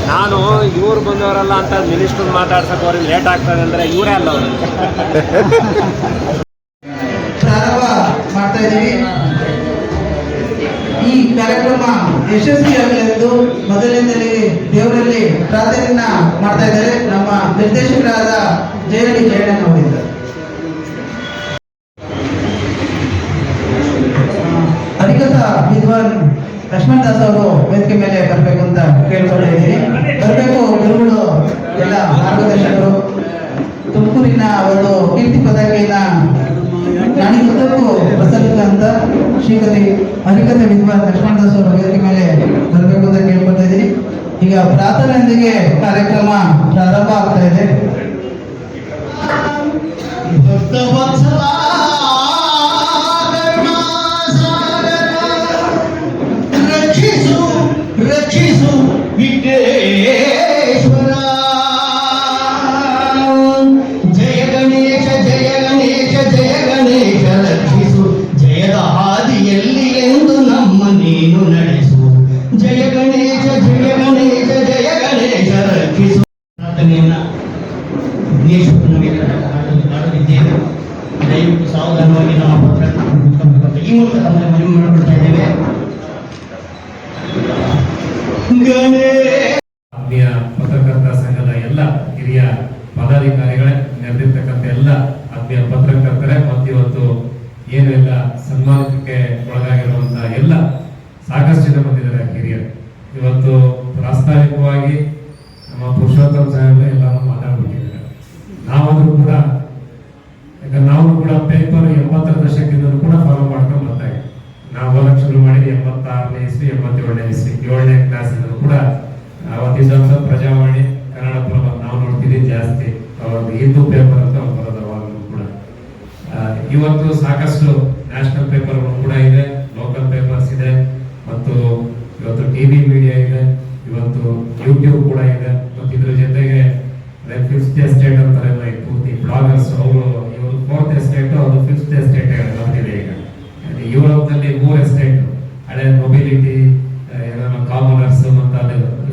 ನಾನು ಇವ್ರು ಬಂದವರಲ್ಲ ಅಂತ ಮಿನಿಸ್ಟರ್ ಮಾತಾಡ್ಸಕ್ಕೆ ಅವ್ರಿಗೆ ಲೇಟ್ ಆಗ್ತದೆ ಅಂದರೆ ಇವರೇ ಅಲ್ಲ ಅವರು. ಪ್ರಾರಂಭ ಮಾಡ್ತಾ ಇದ್ದೀವಿ. ಈ ಕಾರ್ಯಕ್ರಮ ಯಶಸ್ವಿಯಾಗಲೆಂದು ಮೊದಲಿಂದಲೇ ದೇವರಲ್ಲಿ ಪ್ರಾರ್ಥನೆಯನ್ನ ಮಾಡ್ತಾ ಇದ್ದಾರೆ ನಮ್ಮ ನಿರ್ದೇಶಕರಾದ ಜಯಡಿ ಜಯಣ್ಣನವರಿಂದ. ಅಧಿಕೃತ ವಿದ್ವಾನ್ ಲಕ್ಷ್ಮಣ್ ದಾಸ್ ಅವರು ವೇದಿಕೆ ಮೇಲೆ ಬರಬೇಕು ಅಂತ ಕೇಳ್ಕೊಳ್ತಾ ಇದ್ದೀನಿ. ಬರಬೇಕು. ಗುರುಗಳು ಎಲ್ಲ ಮಾರ್ಗದರ್ಶಕರು ತುಮಕೂರಿನ ಒಂದು ಕೀರ್ತಿ ಪತಾಕೆಯನ್ನ ನಾಡಿನುದ್ದಕ್ಕೂ ಬಸಲಿಕ್ಕಂತ ಶ್ರೀಕತೆ ಅಧಿಕೃತ ವಿದ್ವಾನ್ ಲಕ್ಷ್ಮಣ್ ದಾಸ್ ಅವರು ವೇದಿಕೆ ಮೇಲೆ ಬರಬೇಕು ಅಂತ ಕೇಳ್ಕೊಳ್ತಾ ಇದ್ದೀನಿ. ಈಗ ಪ್ರಾರ್ಥನೆಯೊಂದಿಗೆ ಕಾರ್ಯಕ್ರಮ ಪ್ರಾರಂಭ ಆಗ್ತಾ ಇದೆ. ರಕ್ಷಿಸು ವಿಘ್ನೇಶ್ವರ. ಜಯ ಗಣೇಶ ಜಯ ಗಣೇಶ ಜಯ ಗಣೇಶ ರಕ್ಷಿಸು. ಜಯದ ಹಾದಿಯಲ್ಲಿ ಎಂದು ನಮ್ಮ ನೀನು ನಡೆಸು. ಜಯ ಗಣೇಶ ಜಯ ಗಣೇಶ ಜಯ ಗಣೇಶ ರಕ್ಷಿಸು. ಪ್ರಾರ್ಥನೆಯನ್ನ ವಿಘ್ನೇಶ್ವರನಿಗೆ ಮಾಡಲಿದ್ದೇವೆ. ದಯವಿಟ್ಟು ಸಾವಧಾನವಾಗಿ ನಮ್ಮ ಪತ್ರ ಈ ಮೂಲಕ ತಮಗೆ ಮನವಿ ಮಾಡಿಕೊಳ್ತಾ ಇದ್ದೇವೆ. ಆತ್ಮೀಯ ಪತ್ರಕರ್ತ ಸಂಘದ ಎಲ್ಲ ಹಿರಿಯ ಪದಾಧಿಕಾರಿಗಳೇ, ನೆರೆದಿರ್ತಕ್ಕಂಥ ಎಲ್ಲ ಆತ್ಮೀಯ ಪತ್ರಕರ್ತರೇ ಮತ್ತು ಇವತ್ತು ಏನೆಲ್ಲ ಸನ್ಮಾನಕ್ಕೆ ಒಳಗಾಗಿರುವಂತಹ ಎಲ್ಲ ಸಾಕಷ್ಟು ಜನ ಬಂದಿದ್ದಾರೆ ಹಿರಿಯರು. ಇವತ್ತು ಪ್ರಾಸ್ತಾವಿಕವಾಗಿ ನಮ್ಮ ಪುರುಷೋತ್ತಮ ಸಾಹೇಬ್ ಎಲ್ಲರೂ ಮಾತಾಡ್ಬಿಟ್ಟಿದ್ದಾರೆ. ನಾವಾದ್ರೂ ಕೂಡ ಯಾಕಂದ್ರೆ ನಾವು ಕೂಡ ಪೇಪರ್ 80ರ ದಶಕದಿಂದ ಕೂಡ ಫಾಲೋ ಮಾಡ್ಕೊಂಡು ಬರ್ತಾ ಇದ್ದೀವಿ. ನಾವು ಓದಕ್ಕೆ ಶುರು ಮಾಡಿದ್ವಿ 86ನೇ ಇಸ್ವಿ 87ನೇ ಇಸ್ವಿ 7ನೇ ಕ್ಲಾಸ್ ಕೂಡ ಅವತ್ತಿದ್ದಂತ ಪ್ರಜಾವಾಣಿ, ಕನ್ನಡಪ್ರಭ ನಾವು ನೋಡ್ತಿದ್ವಿ ಜಾಸ್ತಿ. ಅವಾಗ ಹಿಂದೂ ಪೇಪರ್ ಅಂತ ಬರೋದು ಅವಾಗಲೂ ಕೂಡ. ಇವತ್ತು ಸಾಕಷ್ಟು ನ್ಯಾಷನಲ್ ಪೇಪರ್ಗಳು ಕೂಡ ಇದೆ, ಲೋಕಲ್ ಪೇಪರ್ಸ್ ಇದೆ, ಮತ್ತು ಇವತ್ತು ಟಿವಿ ಮೀಡಿಯಾ ಇದೆ, ಇವತ್ತು ಯೂಟ್ಯೂಬ್ ಕೂಡ ಇದೆ, ಮತ್ತು ಇದ್ರ ಜೊತೆಗೆ ಫಿಫ್ತ್ ಎಸ್ಟೇಟ್ ಅಂತಾರೆಲ್ಲ ಪೂರ್ತಿ ಬ್ಲಾಗರ್ಸ್ ಅವರು ಇವರು 4th ಎಸ್ಟೇಟ್, ಅದು 5th ಎಸ್ಟೇಟ್ ಬಂದಿದೆ. ಈಗ ಯುರೋಪ್ನಲ್ಲಿ 3 ಎಸ್ಟೇಟ್, ಹಳೆ ಮೊಬಿಲಿಟಿ, ಕಾಮನರ್ಸ್ ಮತ್ತು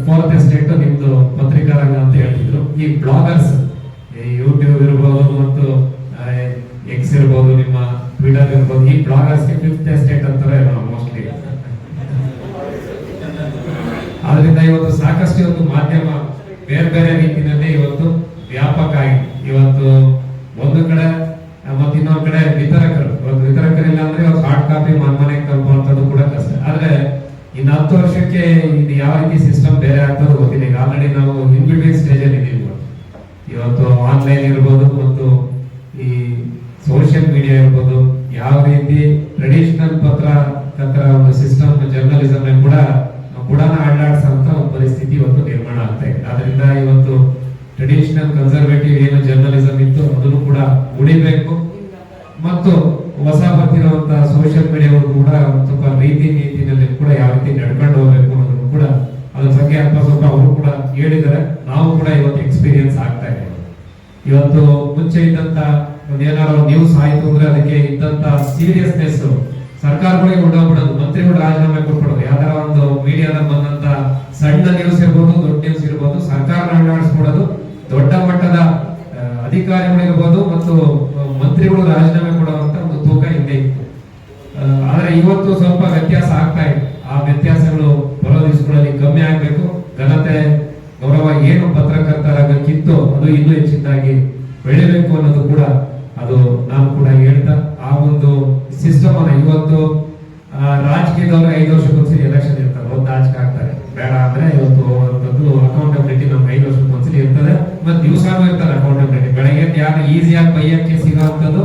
4th ಎಸ್ಟೇಟ್ ನಿಮ್ದು ಪತ್ರಿಕಾ ರಂಗ ಅಂತ ಹೇಳ್ತಿದ್ರು. ಈ ಬ್ಲಾಗರ್ಸ್ ಯೂಟ್ಯೂಬ್ ಇರ್ಬೋದು ಮತ್ತು ಎಕ್ಸ್ ಇರ್ಬೋದು, ನಿಮ್ಮ ಟ್ವಿಟರ್ ಇರ್ಬೋದು, ಈ ಬ್ಲಾಗರ್ಸ್ಗೆ 5th ಎಸ್ಟೇಟ್ ಅಂತಾರೆ ಮೋಸ್ಟ್ಲಿ. ಆದ್ರಿಂದ ಇವತ್ತು ಸಾಕಷ್ಟು ಇವತ್ತು ಮಾಧ್ಯಮ ಬೇರೆ ಬೇರೆ ರೀತಿಯಲ್ಲಿ ಇವತ್ತು ವ್ಯಾಪಕ ಆಗಿ ಇವತ್ತು ಒಂದು ಕಡೆ ಮತ್ತು ಇನ್ನೊಂದು ಕಡೆ ವಿತರಕರು. ಇವತ್ತು ವಿತರಕರಿಲ್ಲ ಅಂದ್ರೆ ಇವತ್ತು ಹಾರ್ಡ್ ಕಾಪಿ ಮನೆಗೆ ತಲುಪುವಂಥದ್ದು ಕೂಡ ಕಷ್ಟ. ಆದ್ರೆ ಇನ್ನು 10 ವರ್ಷಕ್ಕೆ ಇದು ಯಾವ ರೀತಿ ಸಿಸ್ಟಮ್ ಬೇರೆ ಆಗ್ತದೆ ಗೊತ್ತಿಲ್ಲ. ಈಗ ಆಲ್ರೆಡಿ ನಾವು ಇನ್ ಬಿಟ್ವೀನ್ ಸ್ಟೇಜ್ ಅಲ್ಲಿ ಇದೀವಿ. ಇವತ್ತು ಆನ್ಲೈನ್ ಇರ್ಬೋದು ಮತ್ತು ಈ ಸೋಷಿಯಲ್ ಮೀಡಿಯಾ ಇರ್ಬೋದು, ಯಾವ ರೀತಿ ಟ್ರೆಡಿಷನಲ್ ಪತ್ರಕರ್ತರ ಒಂದು ಸಿಸ್ಟಮ್ ಜರ್ನಲಿಸಮ್ ಕೂಡ ಅಳ್ಳಾಡ್ಸಂತ ಒಂದು ಪರಿಸ್ಥಿತಿ ಇವತ್ತು ನಿರ್ಮಾಣ ಆಗ್ತಾ ಇದೆ. ಆದ್ರಿಂದ ಇವತ್ತು ಟ್ರೆಡಿಷನಲ್ ಕನ್ಸರ್ವೇಟಿವ್ ಏನು ಜರ್ನಲಿಸಮ್ ಇತ್ತು ಅದನ್ನು ಕೂಡ ಉಳಿಬೇಕು, ಮತ್ತು ಹೊಸ ಬರ್ತಿರುವಂತಹ ಸೋಷಿಯಲ್ ಮೀಡಿಯಾಗಳು ಕೂಡ ಸ್ವಲ್ಪ ರೀತಿ ನೀತಿನಲ್ಲಿ ಕೂಡ ಯಾವ ರೀತಿ ನಡ್ಕೊಂಡು ಹೋಗ್ಬೇಕು ಅನ್ನೋದನ್ನು ಕೂಡ ಅದ್ರ ಬಗ್ಗೆ ಸ್ವಲ್ಪ ಅವರು ಕೂಡ ಹೇಳಿದ್ದಾರೆ. ನಾವು ಕೂಡ ಇವತ್ತು ಎಕ್ಸ್ಪೀರಿಯನ್ಸ್ ಆಗ್ತಾ ಇದೆ. ಇವತ್ತು ಮುಂಚೆ ಇದ್ದಂತ ಏನಾದ್ರು ನ್ಯೂಸ್ ಆಯ್ತು ಅಂದ್ರೆ ಅದಕ್ಕೆ ಇದ್ದಂತ ಸೀರಿಯಸ್ನೆಸ್ ಸರ್ಕಾರಗಳಿಗೆ ಉಡೋಗ್ಬಿಡೋದು, ಮಂತ್ರಿಗಳು ರಾಜೀನಾಮೆ ಕೊಟ್ಬಿಡೋದು. ಯಾವ್ದಾರ ಒಂದು ಮೀಡಿಯಾದಲ್ಲಿ ಬಂದಂತ ಸಣ್ಣ ನ್ಯೂಸ್ ಇರ್ಬೋದು, ದೊಡ್ಡ ನ್ಯೂಸ್ ಇರ್ಬೋದು, ಸರ್ಕಾರ ನಡೆಸ್ಬಿಡೋದು, ದೊಡ್ಡ ಮಟ್ಟದ ಅಧಿಕಾರಿಗಳಿರ್ಬೋದು ಮತ್ತು ಮಂತ್ರಿಗಳು ರಾಜೀನಾಮೆ ಕೊಡುವಂತ ಒಂದು ತೂಕ ಹಿಂದೆ ಇತ್ತು. ಆದ್ರೆ ಇವತ್ತು ಸ್ವಲ್ಪ ವ್ಯತ್ಯಾಸ ಆಗ್ತಾ ಇದೆ. ಆ ವ್ಯತ್ಯಾಸಗಳು ಬರೋ ದಿವಸಗಳಲ್ಲಿ ಕಮ್ಮಿ ಆಗ್ಬೇಕು. ಘನತೆ ಗೌರವ ಏನು ಪತ್ರಕರ್ತರ ರಂಗಕ್ಕಿತ್ತು ಅದು ಇನ್ನೂ ಹೆಚ್ಚಿನದಾಗಿ ಬೆಳಿಬೇಕು ಅನ್ನೋದು ಕೂಡ ಅದು ನಾನು ಕೂಡ ಹೇಳ್ತಾ ಆ ಒಂದು ಸಿಸ್ಟಮ್ ಅನ್ನ ಇವತ್ತು ರಾಜಕೀಯದವ್ರಿಗೆ 5 ವರ್ಷಕ್ಕೊಂದ್ಸಲಿ ಎಲೆಕ್ಷನ್ ಇರ್ತಾರೆ, ಒಂದು ರಾಜಕೀಯ ಆಗ್ತಾರೆ. ಬೇಡ ಅಂದ್ರೆ ಇವತ್ತು ಅಕೌಂಟಬಿಲಿಟಿ ನಮ್ಗೆ 5 ವರ್ಷಕ್ಕೊಂದ್ಸಲಿ ಇರ್ತದೆ, ಮತ್ತೆ ದಿವಸಾನು ಇರ್ತಾರೆ ಅಕೌಂಟಬಿಲಿಟಿ. ಬೆಳಗ್ಗೆ ಯಾರು ಈಸಿಯಾಗಿ ಬೈಯಕ್ಕೆ ಸಿಗುವಂಥದ್ದು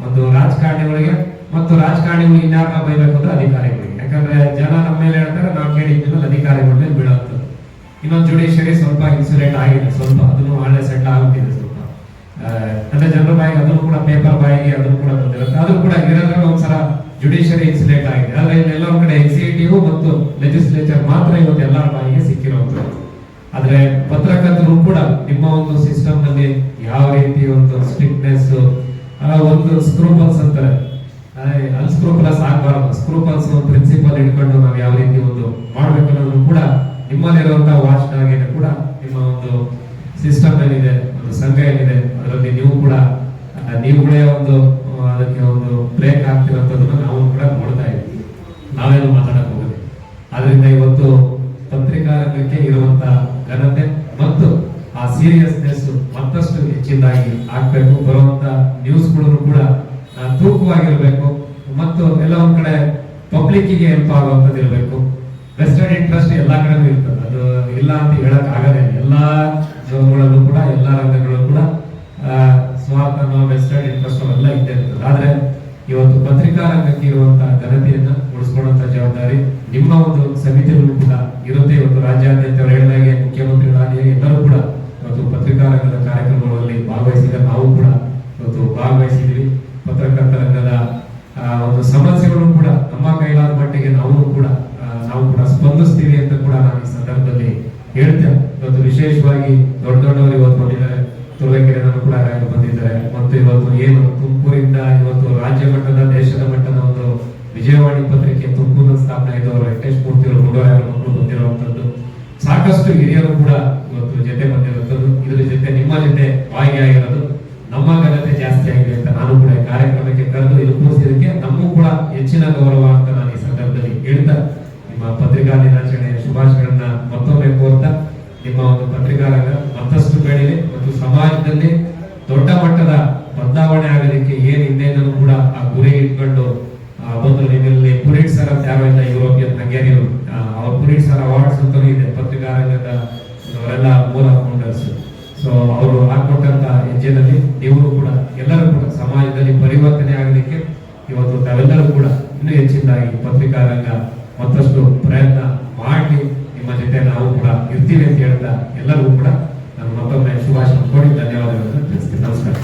ಒಂದು ರಾಜಕಾರಣಿಗಳಿಗೆ, ಮತ್ತು ರಾಜಕಾರಣಿಗಳು ಇನ್ಯಾರನ್ನ ಬೈಬೇಕು ಅಂದ್ರೆ ಅಧಿಕಾರಿಗಳಿಗೆ. ಯಾಕಂದ್ರೆ ಜನ ನಮ್ಮ ಮೇಲೆ ಹೇಳ್ತಾರೆ, ನಾವು ಕೇಳಿದ್ಮೇಲೆ ಅಧಿಕಾರಿಗಳ ಮೇಲೆ ಬೀಳುವಂಥದ್ದು. ಇನ್ನೊಂದು ಜುಡಿಷಿಯರಿ ಸ್ವಲ್ಪ ಇನ್ಸುಲೇಟ್ ಆಗಿದೆ, ಸ್ವಲ್ಪ ಅದನ್ನು ಹಳೆ ಸೆಟ್ ಆಗುತ್ತಿದೆ ಸ್ವಲ್ಪ. ಅಂದ್ರೆ ಜನರ ಬಾಯಿಗೆ ಅದನ್ನು ಕೂಡ ಪೇಪರ್ ಬಾಯಿಗೆ ಅದನ್ನು ಕೂಡ ಬಂದಿರುತ್ತೆ. ಅದು ಕೂಡ ಇರೋದ್ರಲ್ಲಿ ಒಂದ್ಸಲ ಜುಡಿಷಿಯರಿ ಇನ್ಸುಲೇಟ್ ಆಗಿದೆ. ಆದ್ರೆ ಇಲ್ಲೆಲ್ಲ ಒಂದ್ ಕಡೆ ಎಕ್ಸಿಕ್ಯೂಟಿವ್ ಮತ್ತು ಲೆಜಿಸ್ಲೇಚರ್ ಮಾತ್ರ ಇವತ್ತು ಎಲ್ಲರ ಬಾಯಿಗೆ ಸಿಕ್ಕಿರುವಂಥದ್ದು. ಆದ್ರೆ ಪತ್ರಕರ್ತರು ಕೂಡ ನಿಮ್ಮ ಒಂದು ಸಿಸ್ಟಮ್ ನಲ್ಲಿ ಯಾವ ರೀತಿ ಒಂದು ಸ್ಟ್ರಿಕ್ಟ್ನೆಸ್, ಒಂದು ಸ್ಕ್ರೂಪಲ್ಸ್ ಅಂತಾರೆ, ಅನ್ಸ್ಕ್ರೂಪಲಸ್ ಆಗಬಾರ್ದು. ಸ್ಕ್ರೂಪಲ್ಸ್ ಪ್ರಿನ್ಸಿಪಲ್ ಇಟ್ಕೊಂಡು ನಾವು ಯಾವ ರೀತಿ ಒಂದು ಮಾಡ್ಬೇಕು ಅನ್ನೋದು ಕೂಡ ನಿಮ್ಮಲ್ಲಿರುವಂತಹ ವಾಚ್ ಡಾಗ್ ಕೂಡ ನಿಮ್ಮ ಒಂದು ಸಿಸ್ಟಮ್ ಏನಿದೆ, ಒಂದು ಸಂಘ ಏನಿದೆ, ಅದರಲ್ಲಿ ನೀವುಗಳೇ ಒಂದು ಅದಕ್ಕೆ ಒಂದು ಬ್ರೇಕ್ ಆಗ್ತಿರೋಂಥದ್ದನ್ನ ನಾವು ಕೂಡ ನೋಡ್ತಾ ಇದ್ದೀವಿ. ನಾವೇನು ಮಾತಾಡಕ್ ಹೋಗೋದು. ಆದ್ರಿಂದ ಇವತ್ತು ಪತ್ರಿಕಾ ರಂಗಕ್ಕೆ ಇರುವಂತಹ ಘನತೆ ಮತ್ತು ಆ ಸೀರಿಯಸ್ನೆಸ್ ಮತ್ತಷ್ಟು ಹೆಚ್ಚಿನದಾಗಿ ಆಗ್ಬೇಕು. ಬರುವಂತ ನ್ಯೂಸ್ಗಳು ಕೂಡ ತೂಕವಾಗಿರ್ಬೇಕು ಮತ್ತು ಎಲ್ಲ ಒಂದ್ ಕಡೆ ಪಬ್ಲಿಕ್ಕಿಗೆ ಹೆಲ್ಪ್ ಆಗುವಂಥದ್ದು ಇರಬೇಕು. ವೆಸ್ಟರ್ನ್ ಇಂಟ್ರೆಸ್ಟ್ ಎಲ್ಲಾ ಕಡೆನೂ ಇರ್ತದೆ, ಅದು ಇಲ್ಲ ಅಂತ ಹೇಳಕ್ ಆಗದೇ. ಎಲ್ಲಾ ಜೋನ್ಗಳಲ್ಲೂ ಕೂಡ ಎಲ್ಲಾ ರಂಗಗಳಲ್ಲೂ ಕೂಡ ಸ್ವಾರ್ಥ ವೆಸ್ಟರ್ನ್ ಇಂಟ್ರೆಸ್ಟ್ ಅವೆಲ್ಲ ಇದ್ದೇ ಇರ್ತದೆ. ಆದ್ರೆ ಇವತ್ತು ಪತ್ರಿಕಾ ರಂಗಕ್ಕೆ ಇರುವಂತಹ ಘನತೆಯನ್ನ ಉಳಿಸ್ಕೊಳ್ಳುವಂತ ಜವಾಬ್ದಾರಿ ನಿಮ್ಮ ಒಂದು ಸಮಿತಿಗಳು ಕೂಡ ಇರುತ್ತೆ. ಇವತ್ತು ರಾಜ್ಯಾದ್ಯಂತ ಹೇಳಿದಾಗೆ ಮುಖ್ಯಮಂತ್ರಿಗಳಾಗಿ ಎಲ್ಲರೂ ಕೂಡ ಇವತ್ತು ಪತ್ರಿಕಾ ರಂಗದ ಕಾರ್ಯಕ್ರಮಗಳಲ್ಲಿ ಭಾಗವಹಿಸಿದ ನಾವು ಕೂಡ ಇವತ್ತು ಭಾಗವಹಿಸಿದ್ವಿ. ಪತ್ರಕರ್ತರ ರಂಗದ ಒಂದು ಸಮಸ್ಯೆಗಳು ಕೂಡ ನಮ್ಮ ಕೈಲಾದ ಮಟ್ಟಿಗೆ ನಾವು ಕೂಡ ಸ್ಪಂದಿಸ್ತೀವಿ ಅಂತ ಕೂಡ ನಾನು ಈ ಸಂದರ್ಭದಲ್ಲಿ ಹೇಳ್ತೇನೆ. ಇವತ್ತು ವಿಶೇಷವಾಗಿ ದೊಡ್ಡವರು ಇವತ್ತು ಬಂದಿದ್ದಾರೆ, ತುರುವೇಕೆರೆಯವರು ಕೂಡ ಬಂದಿದ್ದಾರೆ. ಮತ್ತು ಇವತ್ತು ಏನು ತುಮಕೂರಿಂದ ಇವತ್ತು ರಾಜ್ಯ ಮಟ್ಟದ ದೇಶದ ಮಟ್ಟದ ಒಂದು ವಿಜಯವಾಣಿ ಪತ್ರಿಕೆ ತುಮಕೂರಿನ ಸ್ಥಾಪನೆ ಆಯ್ದವರು ವೆಂಕಟೇಶ್ ಮೂರ್ತಿ ಅವರು ಮುಡುವಾರ ಮಕ್ಕಳು ಬಂದಿರುವಂತದ್ದು, ಸಾಕಷ್ಟು ಹಿರಿಯರು ಕೂಡ ಇವತ್ತು ಜೊತೆ ಬಂದಿರುವಂತದ್ದು. ಇದ್ರ ಜೊತೆ ನಿಮ್ಮ ಜೊತೆ ಭಾಗಿಯಾಗಿರೋದು ನಮ್ಮ ಘನತೆ ಜಾಸ್ತಿ ಆಗಿದೆ ಅಂತ ನಾನು ಕೂಡ ಕಾರ್ಯಕ್ರಮಕ್ಕೆ ಕರೆದು ಇದು ಕೂರಿಸಿದಕ್ಕೆ ನಮಗೂ ಕೂಡ ಹೆಚ್ಚಿನ ಗೌರವ ಅಂತ ನಾನು ಈ ಸಂದರ್ಭದಲ್ಲಿ ಹೇಳ್ತಾ ನಿಮ್ಮ ಪತ್ರಿಕಾ ದಿನಾಚರಣೆಯ ಶುಭಾಶಯಗಳನ್ನ ಮತ್ತೊಮ್ಮೆ ಕೋರ್ತಾ ನಿಮ್ಮ ಒಂದು ಪತ್ರಿಕಾ ರಂಗ ಮತ್ತಷ್ಟು ಬೆಳೆಯಲಿ ಮತ್ತು ಸಮಾಜದಲ್ಲಿ ದೊಡ್ಡ ಮಟ್ಟದ ಬದಲಾವಣೆ ಆಗೋದಕ್ಕೆ ಏನ್ ಇನ್ನೇನೂ ಕೂಡ ಆ ಗುರಿ ಇಟ್ಕೊಂಡು ಒಂದು ನಿಮ್ಮಲ್ಲಿ ಪುಲಿಟ್ಸರ್ ಅಂತ ಯಾರೋ ಇಲ್ಲ, ಯುರೋಪಿಯನ್ ಹಂಗೇರಿಯರು ಅವ್ರ ಪುಲಿಟ್ಸರ್ ಅವಾರ್ಡ್ಸ್ ಅಂತಲೂ ಇದೆ ಪತ್ರಿಕಾ ರಂಗದ ಅವರೆಲ್ಲ ಮೂಲ ಫೌಂಡರ್ಸ್. ಸೊ ಅವರು ಹಾಕೊಟ್ಟಂತ ಹೆಜ್ಜೆನಲ್ಲಿ ನೀವು ಕೂಡ ಎಲ್ಲರೂ ಕೂಡ ಸಮಾಜದಲ್ಲಿ ಪರಿವರ್ತನೆ ಆಗಲಿಕ್ಕೆ ಇವತ್ತು ತಾವೆಲ್ಲರೂ ಕೂಡ ಇನ್ನೂ ಹೆಚ್ಚಿನದಾಗಿ ಪತ್ರಿಕಾ ರಂಗ ಮತ್ತಷ್ಟು ಪ್ರಯತ್ನ ಮಾಡಿ ನಿಮ್ಮ ಜೊತೆ ನಾವು ಕೂಡ ಇರ್ತೀವಿ ಅಂತ ಹೇಳ್ತಾ ಎಲ್ಲರಿಗೂ ಕೂಡ ನಾನು ಮತ್ತೊಮ್ಮೆ ಶುಭಾಶಯ ಕೊಡಿ ಧನ್ಯವಾದಗಳನ್ನು ತಿಳಿಸ್ತೀನಿ. ನಮಸ್ಕಾರ.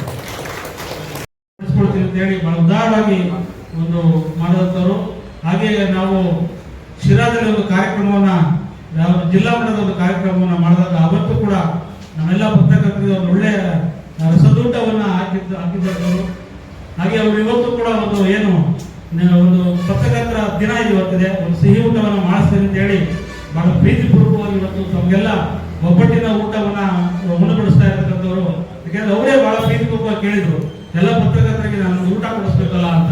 ಅಂತ ಹೇಳಿ ಬಹಳ ಉದಾರವಾಗಿ ಒಂದು ಮಾಡುವಂತವರು. ಹಾಗೆ ನಾವು ಶಿರಾದಲ್ಲಿ ಒಂದು ಕಾರ್ಯಕ್ರಮವನ್ನ ಜಿಲ್ಲಾ ಮಟ್ಟದ ಒಂದು ಕಾರ್ಯಕ್ರಮವನ್ನ ಮಾಡಿದಾಗ ಅವತ್ತು ಕೂಡ ನಮ್ಮೆಲ್ಲ ಪತ್ರಕರ್ತರಿಗೆ ಒಂದು ಒಳ್ಳೆಯ ರಸದೂಟವನ್ನ ಹಾಕಿದ್ದರು. ಹಾಗೆ ಅವರು ಇವತ್ತು ಕೂಡ ಒಂದು ಪತ್ರಕರ್ತರ ದಿನ ಇವತ್ತಿದೆ, ಒಂದು ಸಿಹಿ ಊಟವನ್ನ ಮಾಡಿಸ್ತೀನಿ ಅಂತ ಹೇಳಿ ಬಹಳ ಪ್ರೀತಿಪೂರ್ವಕವಾಗಿ ಇವತ್ತು ತಮಗೆಲ್ಲ ಒಬ್ಬಟ್ಟಿನ ಊಟವನ್ನ ಉಣಬಡಿಸ್ತಾ ಇರ್ತಕ್ಕಂಥವ್ರು. ಯಾಕೆಂದ್ರೆ ಅವರೇ ಬಹಳ ಪ್ರೀತಿಪೂರ್ವಕವಾಗಿ ಕೇಳಿದ್ರು ಎಲ್ಲ ಪತ್ರಕರ್ತರಿಗೆ ನಾನು ಊಟ ಕೊಡಿಸ್ಬೇಕಲ್ಲ ಅಂತ.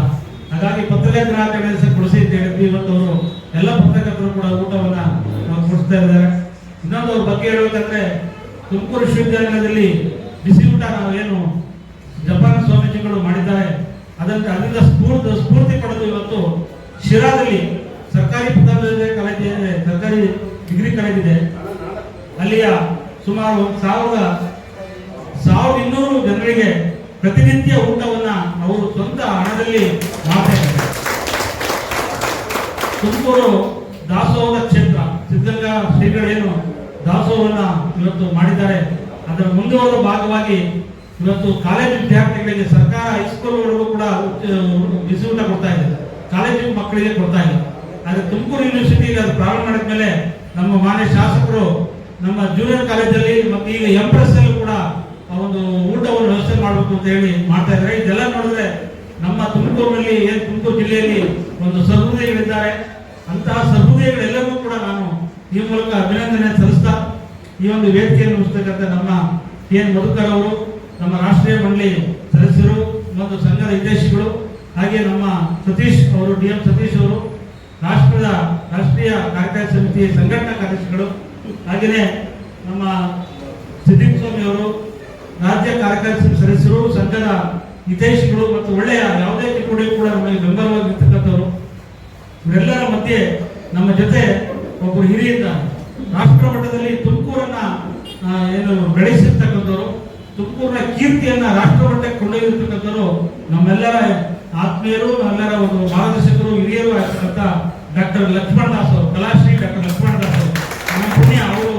ಹಾಗಾಗಿ ಪತ್ರಿಕಾ ದಿನಾಚರಣೆ ಕೊಡಿಸಿ ಅಂತ ಹೇಳಿದ್ವಿ. ಇವತ್ತು ಅವರು ಎಲ್ಲ ಪತ್ರಕರ್ತರು ಕೂಡ ಊಟವನ್ನ ಕೊಡಿಸ್ತಾ ಇದ್ದಾರೆ. ಇನ್ನೊಂದು ಅವ್ರ ಬಗ್ಗೆ ಹೇಳ್ಬೇಕಂದ್ರೆ ತುಮಕೂರು ವಿಶ್ವವಿದ್ಯಾಲಯದಲ್ಲಿ ಬಿಸಿ ಊಟ ನಾವೇನು ಜಪಾನ್ ಸ್ವಾಮೀಜಿಗಳು ಮಾಡಿದ್ದಾರೆ ಅದರಿಂದ ಸ್ಫೂರ್ತಿ ಪಡೆದು ಇವತ್ತು ಶಿರಾದಲ್ಲಿ ಸರ್ಕಾರಿ ಪದವಿ ಕಾಲೇಜ್ ಇದೆ, ಸರ್ಕಾರಿ ಡಿಗ್ರಿ ಕಾಲೇಜ್ ಇದೆ. ಅಲ್ಲಿಯ ಸುಮಾರು 1200 ಜನರಿಗೆ ಪ್ರತಿನಿತ್ಯ ಊಟವನ್ನ ಅವರು ಸ್ವಂತ ಹಣದಲ್ಲಿ ಮಾಡ್ತಾ ಇದ್ದಾರೆ. ತುಮಕೂರು ದಾಸೋಹದ ಕ್ಷೇತ್ರ ಸಿದ್ಧಗಂಗಾ ಶ್ರೀಗಳೇನು ದಾಸೋಹವನ್ನ ಇವತ್ತು ಮಾಡಿದ್ದಾರೆ, ಅದರ ಮುಂದುವರೆದ ಭಾಗವಾಗಿ ಇವತ್ತು ಕಾಲೇಜು ವಿದ್ಯಾರ್ಥಿಗಳಿಗೆ ಸರ್ಕಾರ ಹೈಸ್ಕೂಲ್ಗಳಿಗೂ ಕೂಡ ಬಿಸಿ ಊಟ ಕೊಡ್ತಾ ಇದೆ, ಕಾಲೇಜು ಮಕ್ಕಳಿಗೆ ಕೊಡ್ತಾ ಇಲ್ಲ. ಆದ್ರೆ ತುಮಕೂರು ಯೂನಿವರ್ಸಿಟಿಗೆ ಅದು ಪ್ರಾರಂಭ ಮಾಡಿದ್ಮೇಲೆ ನಮ್ಮ ಮಾನ್ಯ ಶಾಸಕರು ನಮ್ಮ ಜೂನಿಯರ್ ಕಾಲೇಜಲ್ಲಿ ಮತ್ತು ಈಗ ಎಂಪ್ರೆಸ್ ಅಲ್ಲಿ ಕೂಡ ಒಂದು ಊಟವನ್ನು ವ್ಯವಸ್ಥೆ ಮಾಡಬೇಕು ಅಂತ ಹೇಳಿ ಮಾಡ್ತಾ ಇದ್ದಾರೆ. ಇದೆಲ್ಲ ನೋಡಿದ್ರೆ ನಮ್ಮ ತುಮಕೂರಿನಲ್ಲಿ ತುಮಕೂರು ಜಿಲ್ಲೆಯಲ್ಲಿ ಒಂದು ಸಹೃದಯಗಳಿದ್ದಾರೆ. ಅಂತಹ ಸಹೃದಯಗಳೆಲ್ಲವೂ ಕೂಡ ನಾನು ಈ ಮೂಲಕ ಅಭಿನಂದನೆ ಸಲ್ಲಿಸ್ತಾ ಈ ಒಂದು ವೇದಿಕೆಯನ್ನು ಮುಗಿಸ್ತಕ್ಕಂಥ ನಮ್ಮ ಎನ್ ಮಧುಕರ್ ಅವರು, ನಮ್ಮ ರಾಷ್ಟ್ರೀಯ ಮಂಡಳಿ ಸದಸ್ಯರು ಮತ್ತು ಸಂಘದ ಹಿತೈಷಿಗಳು, ಹಾಗೆ ನಮ್ಮ ಸತೀಶ್ ಅವರು DM ಸತೀಶ್ ಅವರು ರಾಷ್ಟ್ರೀಯ ಕಾರ್ಯಕಾರಿ ಸಮಿತಿ ಸಂಘಟನಾ ಕಾರ್ಯದರ್ಶಿಗಳು, ಹಾಗೆಯೇ ನಮ್ಮ ಸಿದ್ದಿಕ್ ಸ್ವಾಮಿ ಅವರು ರಾಜ್ಯ ಕಾರ್ಯಕಾರಿ ಸಮಿತಿ ಸದಸ್ಯರು, ಸಂಘದ ಹಿತೈಷಿಗಳು ಮತ್ತು ಒಳ್ಳೆಯ ಯಾವುದೇ ಚಟುವಟಿಕೆ ಕೂಡ ನಮಗೆ ಬೆಂಬಲವಾಗಿರ್ತಕ್ಕಂಥವರು. ಇವರೆಲ್ಲರ ಮಧ್ಯೆ ನಮ್ಮ ಜೊತೆ ಒಬ್ಬರು ಹಿರಿಯಿಂದ ರಾಷ್ಟ್ರ ಮಟ್ಟದಲ್ಲಿ ತುಮಕೂರನ್ನ ಬೆಳೆಸಿರ್ತಕ್ಕಂಥವ್ರು, ತುಮಕೂರಿನ ಕೀರ್ತಿಯನ್ನ ರಾಷ್ಟ್ರ ಮಟ್ಟಕ್ಕೆ ಕೊಂಡೊಯ್ದಿರ್ತಕ್ಕಂಥವ್ರು ನಮ್ಮೆಲ್ಲರ ಆತ್ಮೀಯರು, ನಮ್ಮೆಲ್ಲರ ಒಂದು ಮಾರ್ಗದರ್ಶಕರು, ಹಿರಿಯರು ಆಗಿರ್ತಕ್ಕಂಥ ಡಾಕ್ಟರ್ ಲಕ್ಷ್ಮಣ ದಾಸ್ ಅವರು, ಕಲಾಶ್ರೀ ಡಾಕ್ಟರ್ ಲಕ್ಷ್ಮಣ ದಾಸ್ ಅವರು, ನಮ್ಮ ಪುಣ್ಯ ಅವರು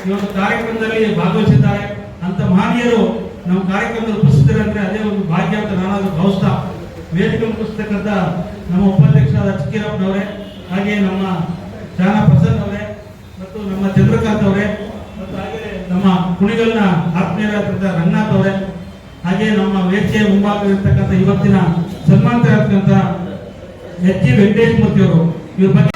ಈ ಒಂದು ಕಾರ್ಯಕ್ರಮದಲ್ಲಿ ಭಾಗವಹಿಸಿದ್ದಾರೆ. ಅಂತ ಮಹನೀಯರು ನಮ್ಮ ಕಾರ್ಯಕ್ರಮದಲ್ಲಿ ಉಪಸ್ಥಿತರು ಅಂದ್ರೆ ಅದೇ ಒಂದು ಭಾಗ್ಯ ಅಂತ ನಾನಾದ್ರೂ ಭಾವಿಸ್ತಾ ವೇದಿಕೆ ಮುಗಿಸ್ತಕ್ಕಂಥ ನಮ್ಮ ಉಪಾಧ್ಯಕ್ಷರಾದ ಚಿಕ್ಕೀರಪ್ಪನವರೇ, ಹಾಗೆ ನಮ್ಮ ಶಾನಾ ಪ್ರಸನ್ನ ಅವರೇ ಮತ್ತು ನಮ್ಮ ಚಂದ್ರಕಾಂತ್ ಅವರೇ ಮತ್ತು ಹಾಗೆ ನಮ್ಮ ಕುಣಿಗಲ್ನ ಆತ್ಮೀಯರಾದಂಥ ರಂಗನಾಥ್ ಅವರೇ, ಹಾಗೆ ನಮ್ಮ ವೇದಿಕೆ ಮುಂಭಾಗವಿರ್ತಕ್ಕಂಥ ಇವತ್ತಿನ ಸನ್ಮಾನಿತರಾದಂಥ ಎಚ್ ಜಿ ವೆಂಕಟೇಶ್ ಮೂರ್ತಿ ಅವರು ಇವ್ರ ಬಗ್ಗೆ